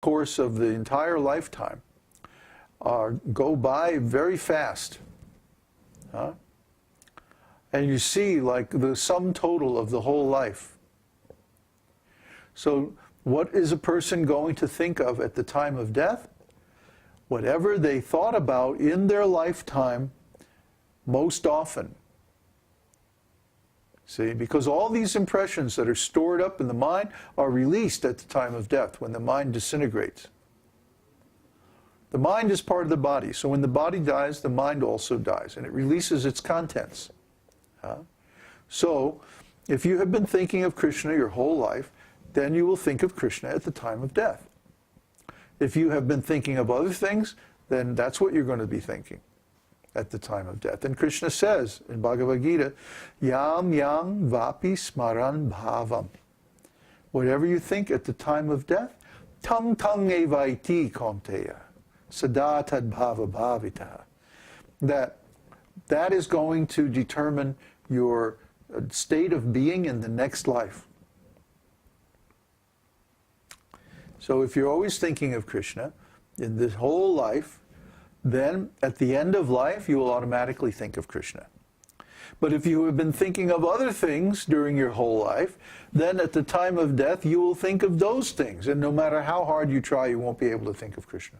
course of the entire lifetime go by very fast. Huh? And you see like the sum total of the whole life. So what is a person going to think of at the time of death? Whatever they thought about in their lifetime most often. See, because all these impressions that are stored up in the mind are released at the time of death, when the mind disintegrates. The mind is part of the body, so when the body dies, the mind also dies, and it releases its contents. So, if you have been thinking of Krishna your whole life, then you will think of Krishna at the time of death. If you have been thinking of other things, then that's what you're going to be thinking at the time of death. And Krishna says in Bhagavad-gītā, Yam yang vapi smaran bhavam. Whatever you think at the time of death, tam tang evaiti konteya, sada tad bhava bhavita. That is going to determine your state of being in the next life. So if you're always thinking of Krishna in this whole life, then at the end of life you will automatically think of Krishna. But if you have been thinking of other things during your whole life, then at the time of death you will think of those things. And no matter how hard you try, you won't be able to think of Krishna.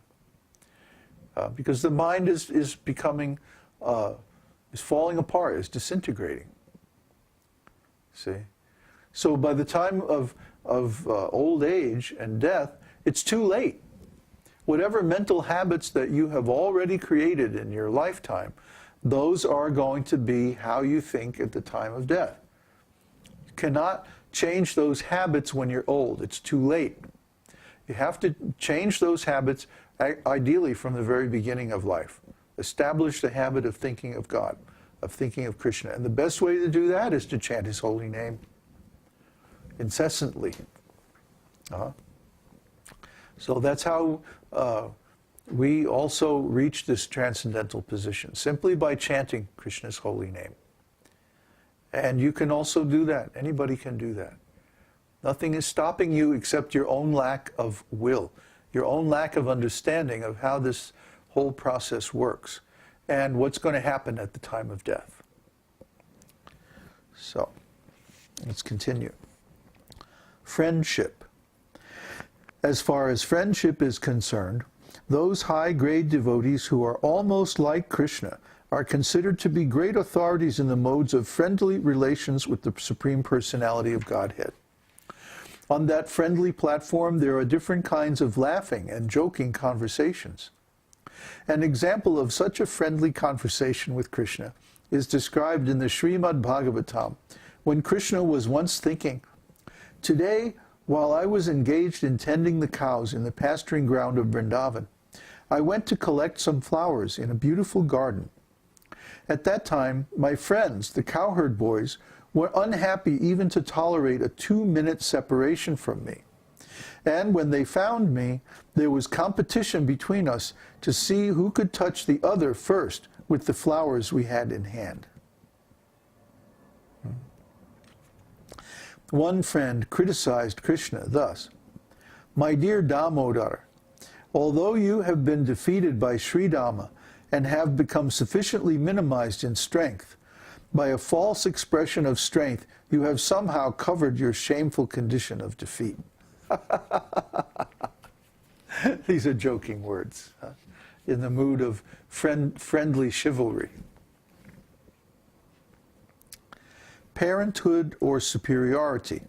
Because the mind is becoming, is falling apart, is disintegrating. See? So by the time of old age and death, it's too late. Whatever mental habits that you have already created in your lifetime, those are going to be how you think at the time of death. You cannot change those habits when you're old. It's too late. You have to change those habits ideally from the very beginning of life. Establish the habit of thinking of God, of thinking of Krishna. And the best way to do that is to chant His holy name incessantly. So that's how we also reach this transcendental position, simply by chanting Krishna's holy name. And you can also do that. Anybody can do that. Nothing is stopping you except your own lack of will, your own lack of understanding of how this whole process works and what's going to happen at the time of death. So, let's continue. Friendship. As far as friendship is concerned, those high-grade devotees who are almost like Krishna are considered to be great authorities in the modes of friendly relations with the Supreme Personality of Godhead. On that friendly platform, there are different kinds of laughing and joking conversations. An example of such a friendly conversation with Krishna is described in the Śrīmad-Bhāgavatam, when Krishna was once thinking, "Today, while I was engaged in tending the cows in the pasturing ground of Vrindavan, I went to collect some flowers in a beautiful garden. At that time, my friends, the cowherd boys, were unhappy even to tolerate a 2-minute separation from me. And when they found me, there was competition between us to see who could touch the other first with the flowers we had in hand." One friend criticized Krishna thus, "My dear Damodar, although you have been defeated by Sridama and have become sufficiently minimized in strength, by a false expression of strength, you have somehow covered your shameful condition of defeat." These are joking words, in the mood of friendly chivalry. Parenthood or superiority.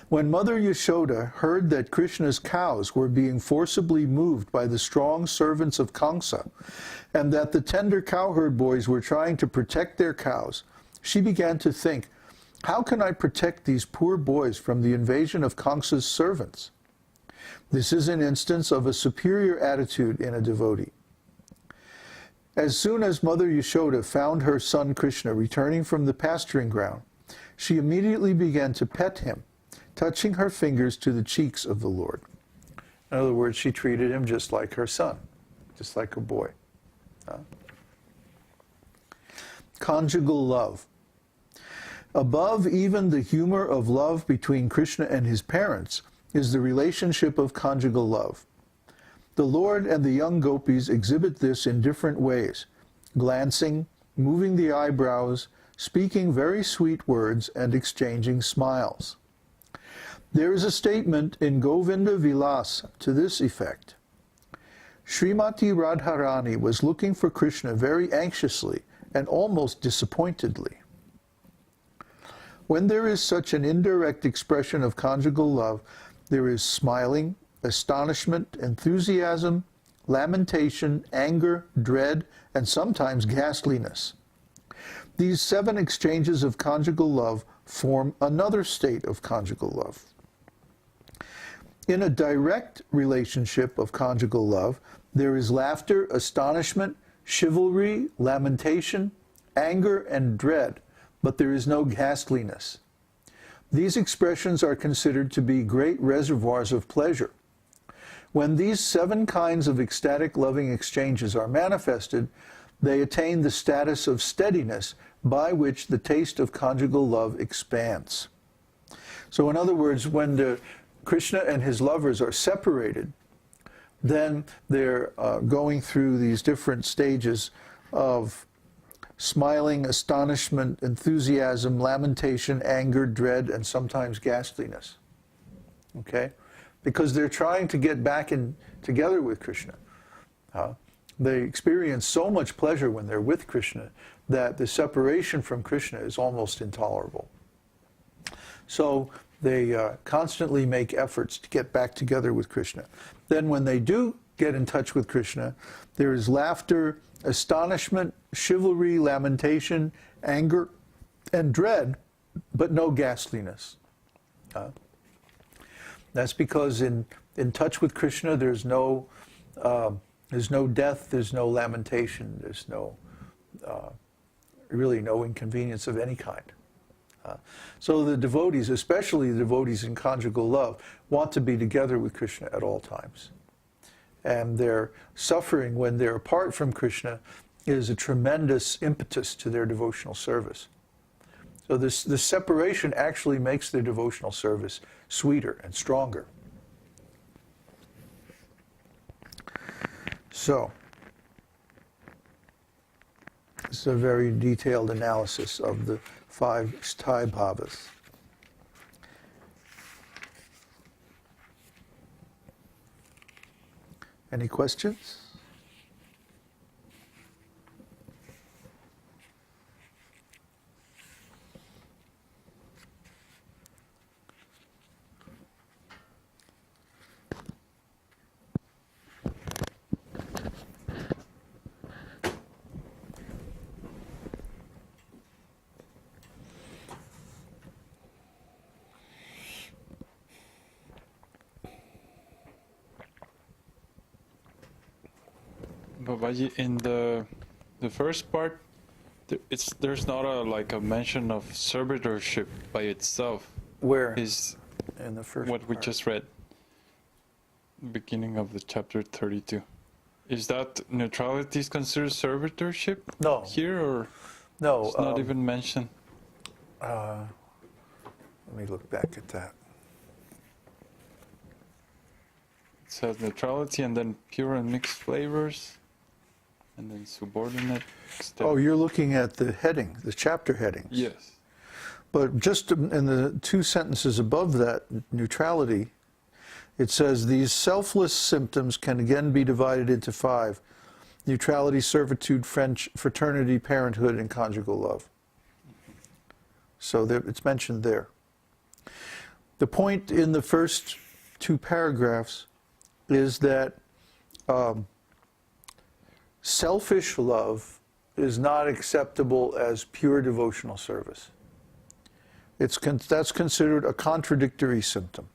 When Mother Yashoda heard that Krishna's cows were being forcibly moved by the strong servants of Kamsa, and that the tender cowherd boys were trying to protect their cows, she began to think, "How can I protect these poor boys from the invasion of Kamsa's servants?" This is an instance of a superior attitude in a devotee. As soon as Mother Yashoda found her son Krishna returning from the pasturing ground, she immediately began to pet him, touching her fingers to the cheeks of the Lord. In other words, she treated him just like her son, just like her boy. Conjugal love. Above even the humor of love between Krishna and his parents is the relationship of conjugal love. The Lord and the young gopis exhibit this in different ways, glancing, moving the eyebrows, speaking very sweet words, and exchanging smiles. There is a statement in Govinda Vilasa to this effect. Srimati Radharani was looking for Krishna very anxiously and almost disappointedly. When there is such an indirect expression of conjugal love, there is smiling, astonishment, enthusiasm, lamentation, anger, dread, and sometimes ghastliness. These 7 exchanges of conjugal love form another state of conjugal love. In a direct relationship of conjugal love, there is laughter, astonishment, chivalry, lamentation, anger, and dread, but there is no ghastliness. These expressions are considered to be great reservoirs of pleasure. When these 7 kinds of ecstatic loving exchanges are manifested, they attain the status of steadiness by which the taste of conjugal love expands. So in other words, when Krishna and his lovers are separated, then they're going through these different stages of smiling, astonishment, enthusiasm, lamentation, anger, dread, and sometimes ghastliness. Okay? Because they're trying to get back together with Krishna. They experience so much pleasure when they're with Krishna that the separation from Krishna is almost intolerable. So they constantly make efforts to get back together with Krishna. Then when they do get in touch with Krishna, there is laughter, astonishment, chivalry, lamentation, anger, and dread, but no ghastliness. That's because in touch with Krishna, there's no death, there's no lamentation, there's really no inconvenience of any kind. So the devotees, especially the devotees in conjugal love, want to be together with Krishna at all times. And their suffering when they're apart from Krishna is a tremendous impetus to their devotional service. So this separation actually makes their devotional service sweeter and stronger. So, this is a very detailed analysis of the 5 sthāyi bhavas. Any questions? Babaji, in the first part, there's not a mention of servitorship by itself. Where? Is in the first what we part. just read, beginning of the chapter 32. Is that neutrality is considered servitorship? No. Here, or No. it's not even mentioned? Let me look back at that. It says neutrality, and then pure and mixed flavors, and then subordinate. Oh, you're looking at the heading, the chapter headings. Yes. But just in the 2 sentences above that, neutrality, it says these selfless symptoms can again be divided into 5: neutrality, servitude, fraternity, parenthood, and conjugal love. So it's mentioned there. The point in the first 2 paragraphs is that selfish love is not acceptable as pure devotional service. That's considered a contradictory symptom.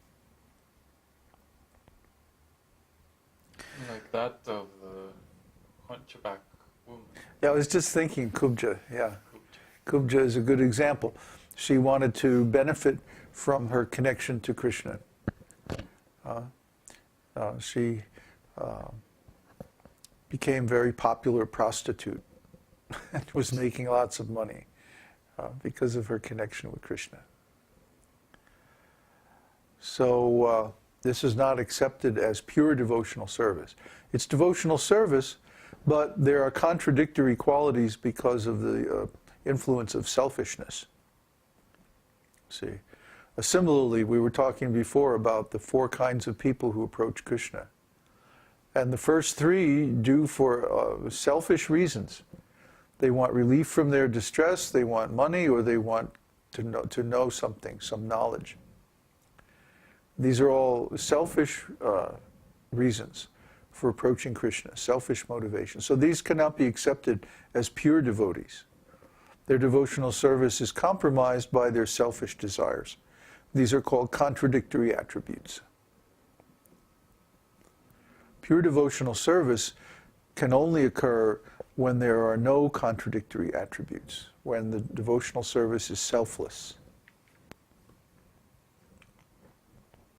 Like that of the hunchback woman. Yeah, I was just thinking Kubja, yeah. Kubja is a good example. She wanted to benefit from her connection to Krishna. She became a very popular prostitute and was making lots of money because of her connection with Krishna. So This is not accepted as pure devotional service. It's devotional service, but there are contradictory qualities because of the influence of selfishness. See, similarly, we were talking before about the 4 kinds of people who approach Krishna. And the first 3 do for selfish reasons. They want relief from their distress, they want money, or they want to know something, some knowledge. These are all selfish reasons for approaching Krishna, selfish motivations. So these cannot be accepted as pure devotees. Their devotional service is compromised by their selfish desires. These are called contradictory attributes. Pure devotional service can only occur when there are no contradictory attributes, when the devotional service is selfless.